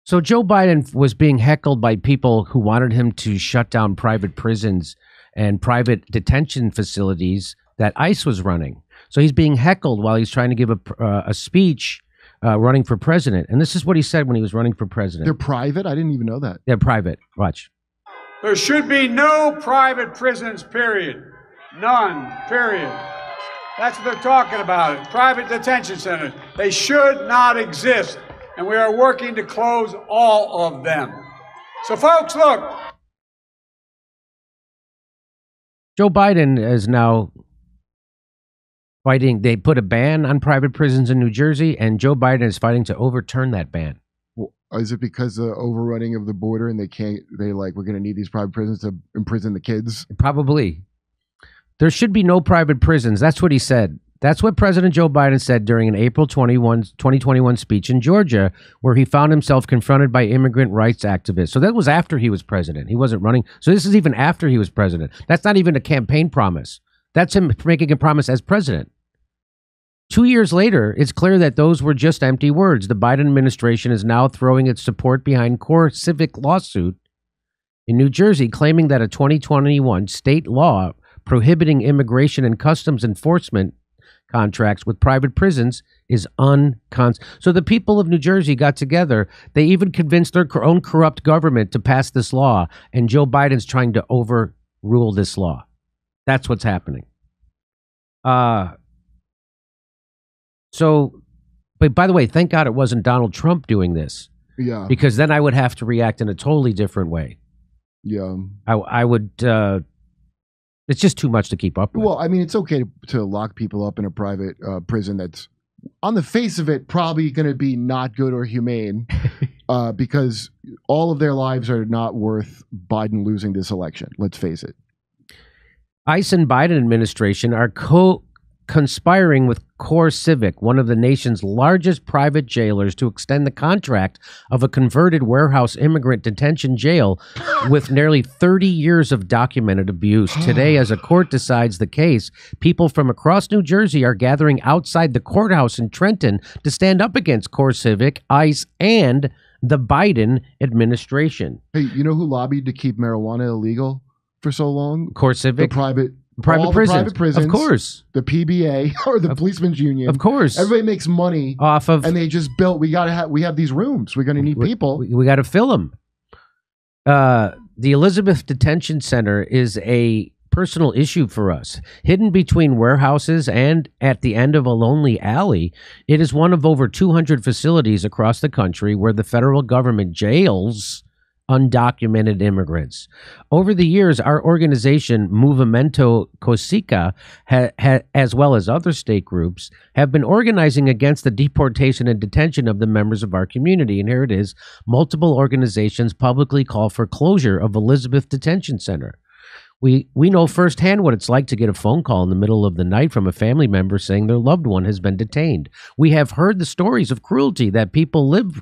So Joe Biden was being heckled by people who wanted him to shut down private prisons and private detention facilities that ICE was running. So he's being heckled while he's trying to give a speech running for president. And this is what he said when he was running for president. They're private? I didn't even know that. They're private. Watch. There should be no private prisons, period. None, period. That's what they're talking about. Private detention centers. They should not exist. And we are working to close all of them. So, folks, look. Joe Biden is now fighting. They put a ban on private prisons in New Jersey, and Joe Biden is fighting to overturn that ban. Well, is it because of the overrunning of the border and we're going to need these private prisons to imprison the kids? Probably. There should be no private prisons. That's what he said. That's what President Joe Biden said during an April 2021 speech in Georgia, where he found himself confronted by immigrant rights activists. So that was after he was president. He wasn't running. So this is even after he was president. That's not even a campaign promise. That's him making a promise as president. 2 years later, it's clear that those were just empty words. The Biden administration is now throwing its support behind core civic lawsuit in New Jersey, claiming that a 2021 state law prohibiting immigration and customs enforcement contracts with private prisons is unconstitutional. So the people of New Jersey got together. They even convinced their own corrupt government to pass this law, and Joe Biden's trying to overrule this law. That's what's happening. So, but by the way, thank God it wasn't Donald Trump doing this. Yeah. Because then I would have to react in a totally different way. Yeah. I would... it's just too much to keep up with. Well, I mean, it's okay to lock people up in a private prison that's, on the face of it, probably going to be not good or humane because all of their lives are not worth Biden losing this election. Let's face it. ICE and Biden administration are conspiring with Core Civic, one of the nation's largest private jailers, to extend the contract of a converted warehouse immigrant detention jail with nearly 30 years of documented abuse. Today, as a court decides the case, people from across New Jersey are gathering outside the courthouse in Trenton to stand up against Core Civic, ICE, and the Biden administration. Hey, you know who lobbied to keep marijuana illegal for so long? Core Civic? The private prisons. Private prisons, of course. The PBA or the Policemen's Union, of course. Everybody makes money off of, and they just built. We have these rooms. We're going to need people. We got to fill them. The Elizabeth Detention Center is a personal issue for us. Hidden between warehouses and at the end of a lonely alley, it is one of over 200 facilities across the country where the federal government jails undocumented immigrants. Over the years, our organization, Movimento Cosica, as well as other state groups, have been organizing against the deportation and detention of the members of our community. And here it is. Multiple organizations publicly call for closure of Elizabeth Detention Center. We know firsthand what it's like to get a phone call in the middle of the night from a family member saying their loved one has been detained. We have heard the stories of cruelty that people live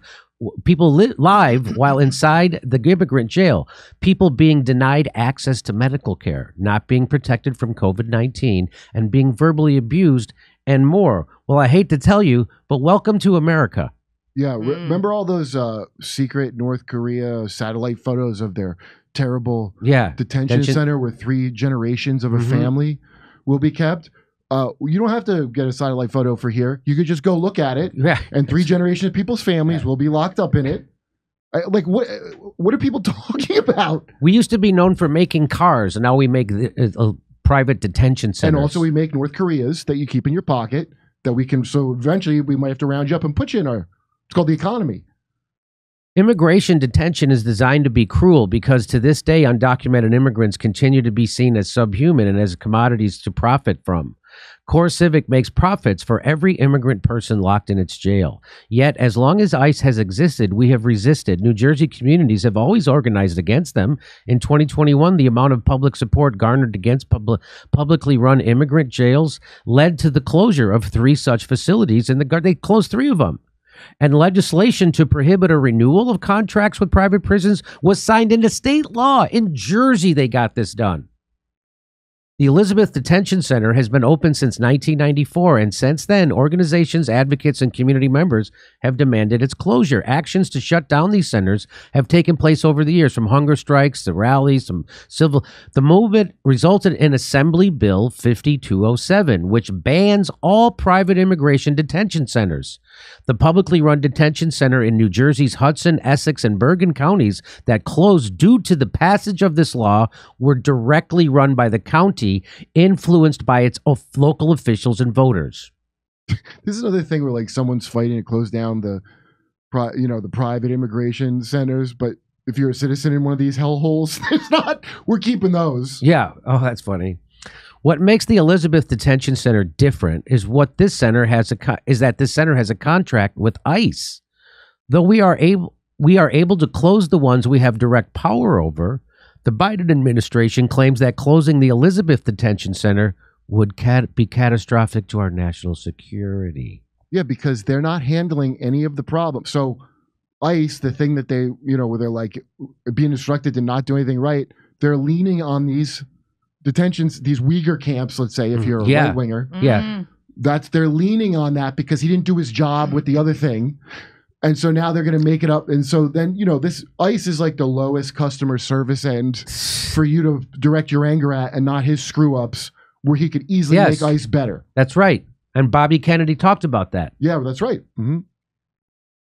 live while inside the immigrant jail, people being denied access to medical care, not being protected from COVID-19, and being verbally abused, and more. Well, I hate to tell you, but welcome to America. Yeah, remember all those secret North Korea satellite photos of their terrible detention center where 3 generations of a family will be kept? You don't have to get a satellite photo for here. You could just go look at it, and 3 generations of people's families will be locked up in it. Like, what are people talking about? We used to be known for making cars, and now we make private detention centers. And also we make North Koreas that you keep in your pocket that we can, so eventually we might have to round you up and put you in it's called the economy. Immigration detention is designed to be cruel because to this day, undocumented immigrants continue to be seen as subhuman and as commodities to profit from. Core Civic makes profits for every immigrant person locked in its jail. Yet, as long as ICE has existed, we have resisted. New Jersey communities have always organized against them. In 2021, the amount of public support garnered against publicly run immigrant jails led to the closure of 3 such facilities. They closed 3 of them. And legislation to prohibit a renewal of contracts with private prisons was signed into state law. In Jersey, they got this done. The Elizabeth Detention Center has been open since 1994, and since then, organizations, advocates, and community members have demanded its closure. Actions to shut down these centers have taken place over the years, from hunger strikes to rallies, some civil. The movement resulted in Assembly Bill 5207, which bans all private immigration detention centers. The publicly run detention center in New Jersey's Hudson, Essex, and Bergen counties that closed due to the passage of this law were directly run by the county, influenced by its local officials and voters. This is another thing where like someone's fighting to close down the private immigration centers, but if you're a citizen in one of these hellholes, it's not. We're keeping those. Yeah. Oh, that's funny. What makes the Elizabeth Detention Center different is what this center has that this center has a contract with ICE. Though we are able to close the ones we have direct power over, the Biden administration claims that closing the Elizabeth Detention Center would be catastrophic to our national security. Yeah, because they're not handling any of the problems. So ICE, the thing that they, where they're like being instructed to not do anything right, they're leaning on these detentions, these Uyghur camps, let's say, if you're a right-winger. Yeah. They're leaning on that because he didn't do his job with the other thing. And so now they're going to make it up. And so then, this ICE is like the lowest customer service end for you to direct your anger at, and not his screw-ups where he could easily make ICE better. That's right. And Bobby Kennedy talked about that. Yeah, that's right. Mm-hmm.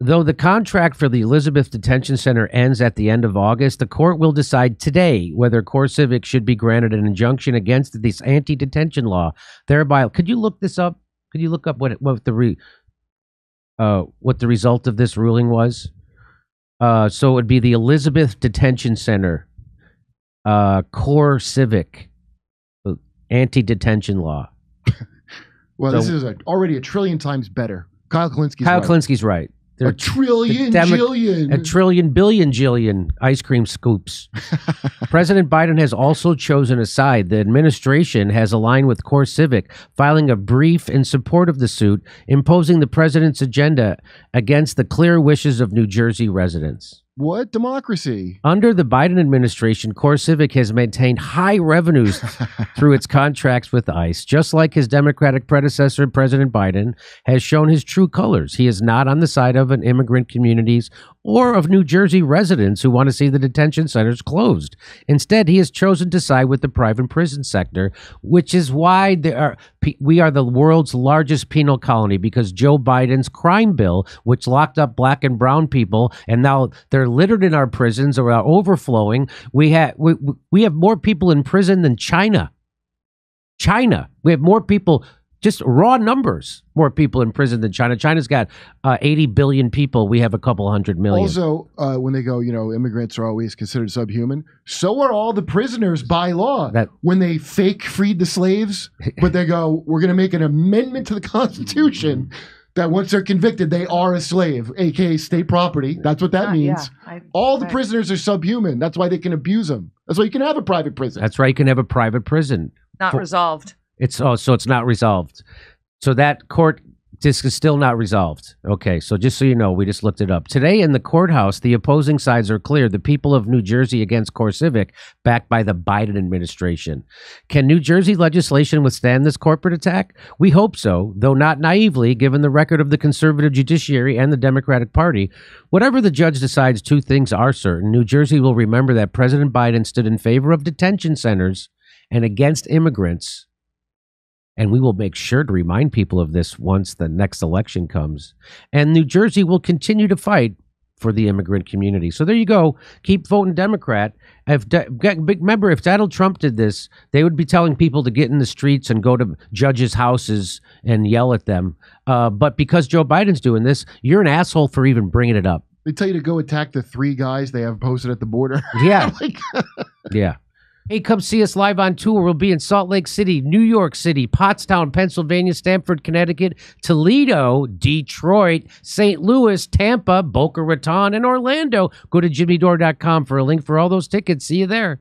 Though the contract for the Elizabeth Detention Center ends at the end of August, the court will decide today whether CoreCivic should be granted an injunction against this anti-detention law. Thereby, could you look this up? Could you look up what the result of this ruling was? So it would be the Elizabeth Detention Center, CoreCivic, anti-detention law. Well, so, this is already a trillion times better. Kyle Kalinski's right. A trillion, jillion. A trillion, billion, jillion ice cream scoops. President Biden has also chosen a side. The administration has aligned with CoreCivic, filing a brief in support of the suit, imposing the president's agenda against the clear wishes of New Jersey residents. What democracy? Under the Biden administration, CoreCivic has maintained high revenues through its contracts with ICE. Just like his Democratic predecessor, President Biden has shown his true colors. He is not on the side of an immigrant communities or of New Jersey residents who want to see the detention centers closed. Instead, he has chosen to side with the private prison sector, which is why we are the world's largest penal colony, because Joe Biden's crime bill, which locked up black and brown people, and now they're littered in our prisons or are overflowing. We have more people in prison than China. We have more people. Just raw numbers, more people in prison than China. China's got 80 billion people. We have a couple 100 million. Also, when they go, immigrants are always considered subhuman. So are all the prisoners by law. When they fake freed the slaves, but they go, we're going to make an amendment to the Constitution that once they're convicted, they are a slave, a.k.a. state property. That's what that means. Yeah, all the prisoners are subhuman. That's why they can abuse them. That's why you can have a private prison. That's right. You can have a private prison. Not resolved. So it's not resolved. So that court, this is still not resolved. Okay, so just so you know, we just looked it up. Today in the courthouse, the opposing sides are clear. The people of New Jersey against CoreCivic, backed by the Biden administration. Can New Jersey legislation withstand this corporate attack? We hope so, though not naively, given the record of the conservative judiciary and the Democratic Party. Whatever the judge decides, two things are certain. New Jersey will remember that President Biden stood in favor of detention centers and against immigrants. And we will make sure to remind people of this once the next election comes. And New Jersey will continue to fight for the immigrant community. So there you go. Keep voting Democrat. Remember, if Donald Trump did this, they would be telling people to get in the streets and go to judges' houses and yell at them. But because Joe Biden's doing this, you're an asshole for even bringing it up. They tell you to go attack the 3 guys they have posted at the border. Yeah. Yeah. Hey, come see us live on tour. We'll be in Salt Lake City, New York City, Pottstown, Pennsylvania, Stamford, Connecticut, Toledo, Detroit, St. Louis, Tampa, Boca Raton, and Orlando. Go to jimmydore.com for a link for all those tickets. See you there.